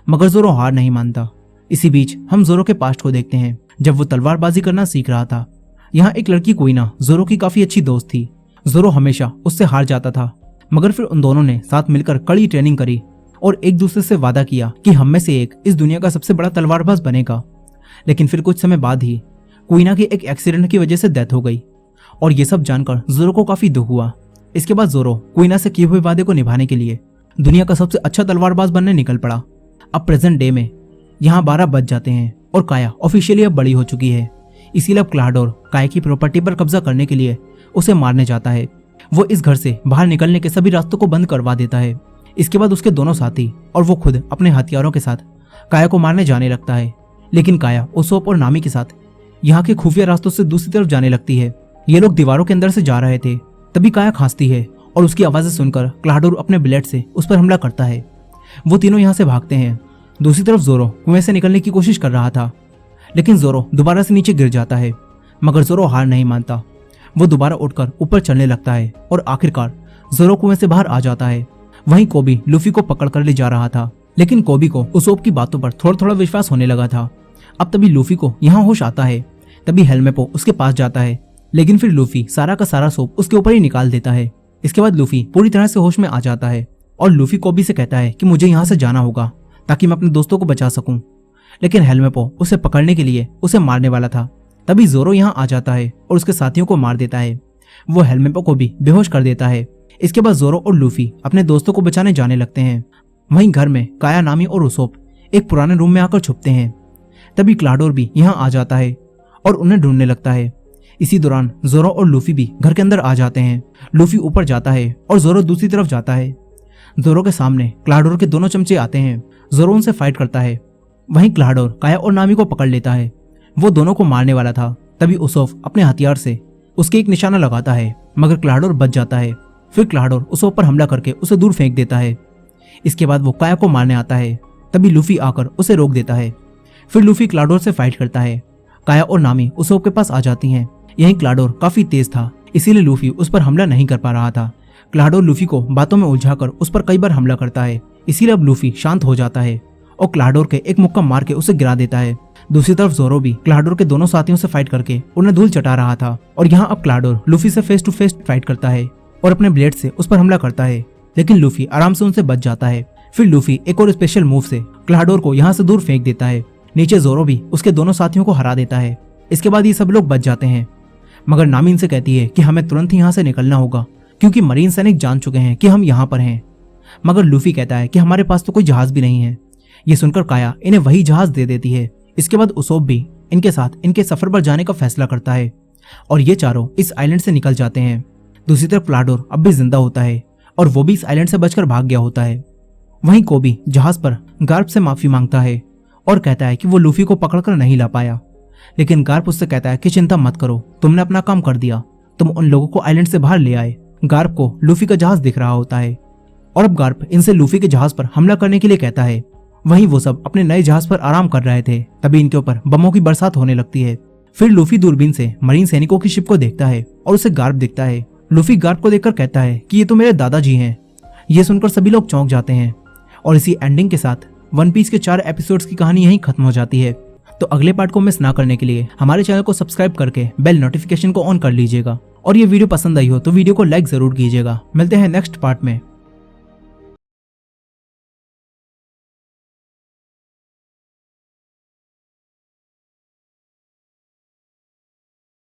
मगर जोरो हार नहीं मानता। इसी बीच हम जोरो के पास्ट को देखते हैं, जब वो तलवारबाजी करना सीख रहा था। यहाँ एक लड़की कोइना जोरो की काफी अच्छी दोस्त थी। जोरो हमेशा उससे हार जाता था, मगर फिर उन दोनों ने साथ मिलकर कड़ी ट्रेनिंग करी और एक दूसरे से वादा किया कि हम में से एक इस दुनिया का सबसे बड़ा तलवारबाज बनेगा। लेकिन फिर कुछ समय बाद ही कोइना की एक एक्सीडेंट की वजह से डेथ हो गई और ये सब जानकर जोरो को काफी दुख हुआ। इसके बाद जोरो कोइना से किए हुए वादे को निभाने के लिए दुनिया का सबसे अच्छा तलवारबाज बनने निकल पड़ा। अब प्रेजेंट डे में यहाँ 12 बज जाते हैं और काया ऑफिशियली अब बड़ी हो चुकी है। इसीलिए अब क्लाडोर काया की प्रॉपर्टी पर कब्जा करने के लिए उसे मारने जाता है। वो इस घर से बाहर निकलने के सभी रास्तों को बंद करवा देता है। इसके बाद उसके दोनों साथी और वो खुद अपने हथियारों के साथ काया को मारने जाने लगता है। लेकिन काया उसोप और नामी के साथ यहाँ के खुफिया रास्तों से दूसरी तरफ जाने लगती है। ये लोग दीवारों के अंदर से जा रहे थे, तभी काया खांसती है और उसकी आवाजें सुनकर क्लाडोर अपने ब्लेड से उस पर हमला करता है। वो तीनों यहाँ से भागते हैं। दूसरी तरफ जोरो कुएं से निकलने की कोशिश कर रहा था, लेकिन जोरो दोबारा से नीचे गिर जाता है। मगर जोरो हार नहीं मानता। वो दोबारा उठकर ऊपर चलने लगता है और आखिरकार जोरो कुएं से बाहर आ जाता है। वहीं कोबी लूफी को पकड़कर ले जा रहा था, लेकिन कोबी को उसोप की बातों पर थोड़ा थोड़ा विश्वास होने लगा था। अब तभी लूफी को यहाँ होश आता है। तभी हेलमेपो उसके पास जाता है, लेकिन फिर लूफी सारा का सारा सोप उसके ऊपर ही निकाल देता है। इसके बाद लूफी पूरी तरह से होश में आ जाता है और लूफी कोबी से कहता है कि मुझे यहाँ से जाना होगा ताकि मैं अपने दोस्तों को बचा सकूं। लेकिन हेलमेपो उसे पकड़ने के लिए उसे मारने वाला था। तभी जोरो यहाँ आ जाता है और उसके साथियों को मार देता है। वो हेलमेपो को भी बेहोश कर देता है। इसके बाद जोरो और लूफी अपने दोस्तों को बचाने जाने लगते हैं। वहीं घर में काया, नामी और उसोप एक पुराने रूम में आकर छुपते हैं। तभी क्लाडोर भी यहाँ आ जाता है और उन्हें ढूंढने लगता है। इसी दौरान जोरो और लूफी भी घर के अंदर आ जाते हैं। लूफी ऊपर जाता है और जोरो दूसरी तरफ जाता है। जोरो के सामने क्लाडोर के दोनों चमचे आते हैं। जोरो उनसे फाइट करता है। वहीं क्लाडोर काया और नामी को पकड़ लेता है। वो दोनों को मारने वाला था। तभी उसोप अपने हथियार से उसके एक निशाना लगाता है, मगर क्लाडोर बच जाता है। फिर क्लाडोर उसोप पर हमला करके उसे दूर फेंक देता है। इसके बाद वो काया को मारने आता है। तभी लूफी आकर उसे रोक देता है। फिर लूफी क्लाडोर से फाइट करता है। काया और नामी उसोप के पास आ जाती हैं। यहीं क्लाडोर काफी तेज था, इसीलिए लूफी उस पर हमला नहीं कर पा रहा था। क्लाडोर लूफी को बातों में उलझाकर उस पर कई बार हमला करता है। इसीलिए अब लूफी शांत हो जाता है और क्लाडोर के एक मुक्का मार के उसे गिरा देता है। दूसरी तरफ जोरो भी क्लाडोर के दोनों साथियों से फाइट करके उन्हें धूल चटा रहा था और यहाँ अब क्लाडोर लूफी से फेस टू फेस फाइट करता है और अपने ब्लेड से उस पर हमला करता है। लेकिन लूफी आराम से उनसे बच जाता है। फिर लूफी एक और स्पेशल मूव से क्लाडोर को यहाँ से दूर फेंक देता है। नीचे जोरो भी उसके दोनों साथियों को हरा देता है। इसके बाद ये सब लोग बच जाते हैं, मगर नामी इनसे कहती है कि हमें तुरंत ही यहाँ से निकलना होगा क्योंकि मरीन सैनिक जान चुके हैं कि हम यहाँ पर हैं। मगर लूफी कहता है कि हमारे पास तो कोई जहाज भी नहीं है। ये सुनकर काया इन्हें वही जहाज दे देती है। इसके बाद उसोप भी इनके साथ इनके सफर पर जाने का फैसला करता है और ये चारों इस आइलैंड से निकल जाते हैं। दूसरी तरफ क्लाडोर अब भी जिंदा होता है और वो भी इस आइलैंड से बचकर भाग गया होता है। वहीं कोबी जहाज पर गार्प से माफी मांगता है और कहता है कि वो लूफी को पकड़कर नहीं ला पाया। लेकिन गार्प उससे कहता है कि चिंता मत करो, तुमने अपना काम कर दिया, तुम उन लोगों को आइलैंड से बाहर ले आए। गार्प को लूफी का जहाज दिख रहा होता है और अब गार्प इनसे लूफी के जहाज पर हमला करने के लिए कहता है। वहीं वो सब अपने नए जहाज पर आराम कर रहे थे, तभी इनके ऊपर बमों की बरसात होने लगती है। फिर लूफी दूरबीन से मरीन सैनिकों की शिप को देखता है और उसे गार्प दिखता है। लूफी गार्प को देखकर कहता है कि ये तो मेरे दादाजी हैं। ये सुनकर सभी लोग चौंक जाते हैं और इसी एंडिंग के साथ वन पीस के 4 एपिसोड्स की कहानी यहीं खत्म हो जाती है। तो अगले पार्ट को मिस ना करने के लिए हमारे चैनल को सब्सक्राइब करके बेल नोटिफिकेशन को ऑन कर लीजिएगा और ये वीडियो पसंद आई हो तो वीडियो को लाइक जरूर कीजिएगा। मिलते हैं नेक्स्ट पार्ट में।